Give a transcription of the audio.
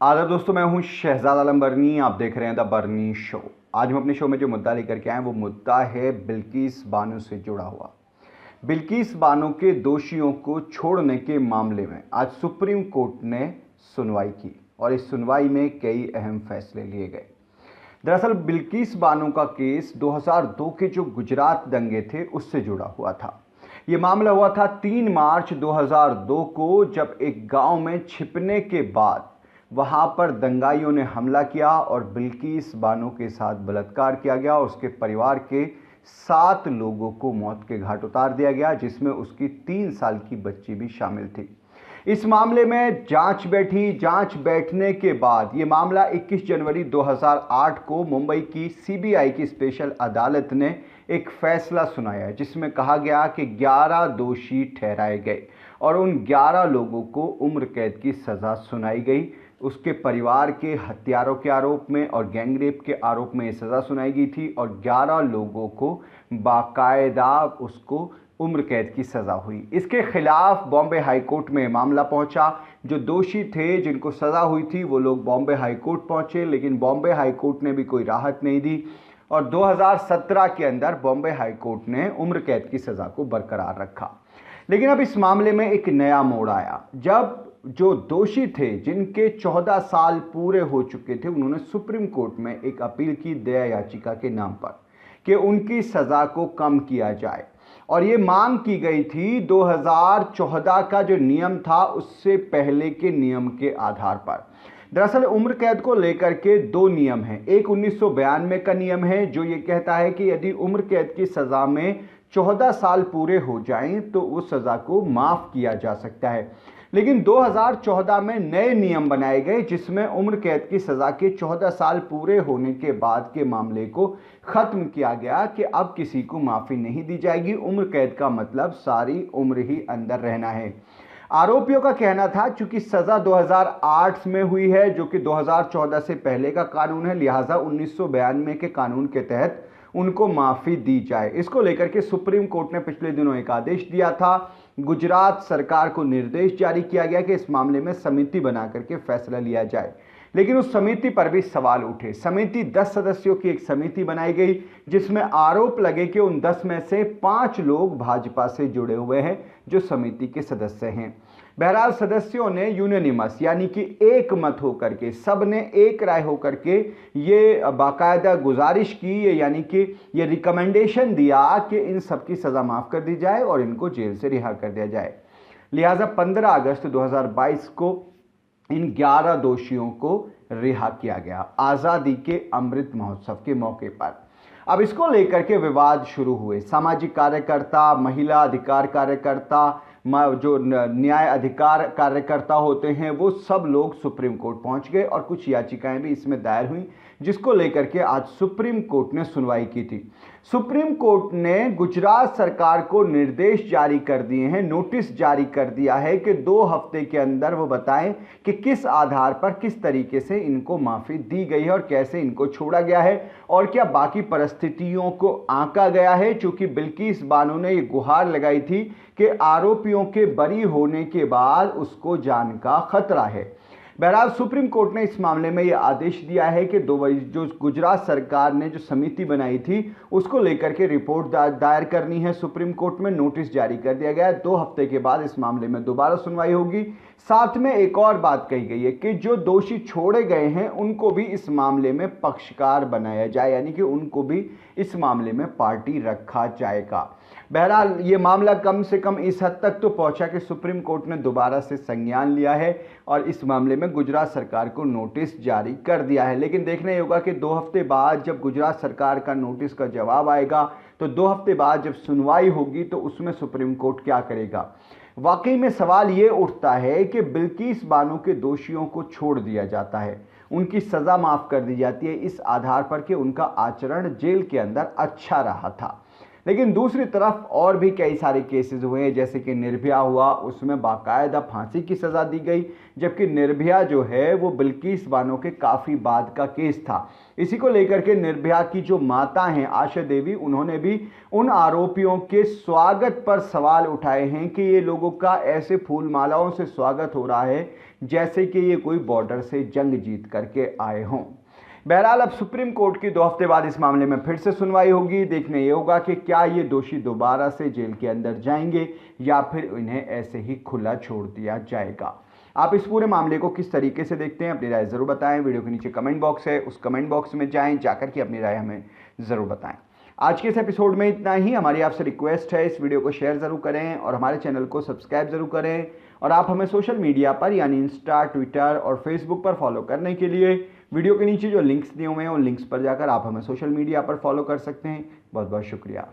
आदाब दोस्तों, मैं हूं शहजाद आलम बरनी। आप देख रहे हैं द बरनी शो। आज हम अपने शो में जो मुद्दा लेकर के आए वो मुद्दा है बिल्किस बानो से जुड़ा हुआ। बिल्किस बानो के दोषियों को छोड़ने के मामले में आज सुप्रीम कोर्ट ने सुनवाई की और इस सुनवाई में कई अहम फैसले लिए गए। दरअसल बिल्किस बानो का केस 2002 के जो गुजरात दंगे थे उससे जुड़ा हुआ था। ये मामला हुआ था 3 मार्च 2002 को, जब एक गांव में छिपने के बाद वहां पर दंगाइयों ने हमला किया और बिल्किस बानो के साथ बलात्कार किया गया और उसके परिवार के 7 लोगों को मौत के घाट उतार दिया गया, जिसमें उसकी 3 साल की बच्ची भी शामिल थी। इस मामले में जांच बैठी। जांच बैठने के बाद ये मामला 21 जनवरी 2008 को मुंबई की सीबीआई की स्पेशल अदालत ने एक फैसला सुनाया, जिसमें कहा गया कि 11 दोषी ठहराए गए और उन 11 लोगों को उम्र कैद की सज़ा सुनाई गई। उसके परिवार के हत्यारों के आरोप में और गैंगरेप के आरोप में सज़ा सुनाई गई थी और 11 लोगों को बाकायदा उसको उम्र कैद की सज़ा हुई। इसके खिलाफ बॉम्बे हाई कोर्ट में मामला पहुंचा। जो दोषी थे, जिनको सज़ा हुई थी, वो लोग बॉम्बे हाई कोर्ट पहुंचे, लेकिन बॉम्बे हाई कोर्ट ने भी कोई राहत नहीं दी और 2017 के अंदर बॉम्बे हाई कोर्ट ने उम्र कैद की सज़ा को बरकरार रखा। लेकिन अब इस मामले में एक नया मोड़ आया, जब जो दोषी थे, जिनके 14 साल पूरे हो चुके थे, उन्होंने सुप्रीम कोर्ट में एक अपील की दया याचिका के नाम पर कि उनकी सज़ा को कम किया जाए और ये मांग की गई थी 2014 का जो नियम था उससे पहले के नियम के आधार पर। दरअसल उम्र कैद को लेकर के 2 नियम हैं। एक 1992 का नियम है जो ये कहता है कि यदि उम्र कैद की सज़ा में 14 साल पूरे हो जाएं तो उस सज़ा को माफ़ किया जा सकता है। लेकिन 2014 में नए नियम बनाए गए, जिसमें उम्र कैद की सज़ा के 14 साल पूरे होने के बाद के मामले को ख़त्म किया गया कि अब किसी को माफ़ी नहीं दी जाएगी। उम्र कैद का मतलब सारी उम्र ही अंदर रहना है। आरोपियों का कहना था, चूंकि सज़ा 2008 में हुई है जो कि 2014 से पहले का कानून है, लिहाजा 1992 के कानून के तहत उनको माफ़ी दी जाए। इसको लेकर के सुप्रीम कोर्ट ने पिछले दिनों एक आदेश दिया था। गुजरात सरकार को निर्देश जारी किया गया कि इस मामले में समिति बना करके फैसला लिया जाए, लेकिन उस समिति पर भी सवाल उठे। समिति 10 सदस्यों की एक समिति बनाई गई, जिसमें आरोप लगे कि उन 10 में से 5 लोग भाजपा से जुड़े हुए हैं जो समिति के सदस्य हैं। बहरहाल सदस्यों ने यूनानिमस यानी कि एक मत होकर के, सब ने एक राय होकर के ये बाकायदा गुजारिश की, यानी कि ये रिकमेंडेशन दिया कि इन सब की सज़ा माफ़ कर दी जाए और इनको जेल से रिहा कर दिया जाए। लिहाजा 15 अगस्त 2022 को इन 11 दोषियों को रिहा किया गया, आज़ादी के अमृत महोत्सव के मौके पर। अब इसको लेकर के विवाद शुरू हुए। सामाजिक कार्यकर्ता, महिला अधिकार कार्यकर्ता, जो न्याय अधिकार कार्यकर्ता होते हैं, वो सब लोग सुप्रीम कोर्ट पहुंच गए और कुछ याचिकाएं भी इसमें दायर हुई, जिसको लेकर के आज सुप्रीम कोर्ट ने सुनवाई की थी। सुप्रीम कोर्ट ने गुजरात सरकार को निर्देश जारी कर दिए हैं, नोटिस जारी कर दिया है कि 2 हफ्ते के अंदर वो बताएं कि किस आधार पर, किस तरीके से इनको माफ़ी दी गई है और कैसे इनको छोड़ा गया है और क्या बाकी परिस्थितियों को आंका गया है। चूंकि बिल्किस बानो ने ये गुहार लगाई थी कि आरोपियों के बरी होने के बाद उसको जान का खतरा है। बहरहाल सुप्रीम कोर्ट ने इस मामले में यह आदेश दिया है कि जो गुजरात सरकार ने जो समिति बनाई थी उसको लेकर के रिपोर्ट दायर करनी है सुप्रीम कोर्ट में। नोटिस जारी कर दिया गया है। 2 हफ्ते के बाद इस मामले में दोबारा सुनवाई होगी। साथ में एक और बात कही गई है कि जो दोषी छोड़े गए हैं उनको भी इस मामले में पक्षकार बनाया जाए, यानी कि उनको भी इस मामले में पार्टी रखा जाएगा। बहरहाल ये मामला कम से कम इस हद तक तो पहुंचा कि सुप्रीम कोर्ट ने दोबारा से संज्ञान लिया है और इस मामले में गुजरात सरकार को नोटिस जारी कर दिया है। लेकिन देखना ही होगा कि 2 हफ्ते बाद जब गुजरात सरकार का नोटिस का जवाब आएगा, तो 2 हफ्ते बाद जब सुनवाई होगी तो उसमें सुप्रीम कोर्ट क्या करेगा। वाकई में सवाल ये उठता है कि बिल्किस बानो के दोषियों को छोड़ दिया जाता है, उनकी सज़ा माफ़ कर दी जाती है इस आधार पर कि उनका आचरण जेल के अंदर अच्छा रहा था। लेकिन दूसरी तरफ और भी कई सारे केसेस हुए, जैसे कि निर्भया हुआ, उसमें बाकायदा फांसी की सज़ा दी गई, जबकि निर्भया जो है वो बिल्किस बानो के काफ़ी बाद का केस था। इसी को लेकर के निर्भया की जो माता हैं आशा देवी, उन्होंने भी उन आरोपियों के स्वागत पर सवाल उठाए हैं कि ये लोगों का ऐसे फूल मालाओं से स्वागत हो रहा है जैसे कि ये कोई बॉर्डर से जंग जीत करके आए हों। बहरहाल अब सुप्रीम कोर्ट की 2 हफ्ते बाद इस मामले में फिर से सुनवाई होगी। देखने ये होगा कि क्या ये दोषी दोबारा से जेल के अंदर जाएंगे या फिर इन्हें ऐसे ही खुला छोड़ दिया जाएगा। आप इस पूरे मामले को किस तरीके से देखते हैं, अपनी राय ज़रूर बताएं। वीडियो के नीचे कमेंट बॉक्स है, उस कमेंट बॉक्स में जाकर के अपनी राय हमें ज़रूर बताएं। आज के इस एपिसोड में इतना ही। हमारी आपसे रिक्वेस्ट है, इस वीडियो को शेयर ज़रूर करें और हमारे चैनल को सब्सक्राइब ज़रूर करें। और आप हमें सोशल मीडिया पर यानी इंस्टा, ट्विटर और फेसबुक पर फॉलो करने के लिए वीडियो के नीचे जो लिंक्स दिए हुए हैं उन लिंक्स पर जाकर आप हमें सोशल मीडिया पर फॉलो कर सकते हैं। बहुत बहुत शुक्रिया।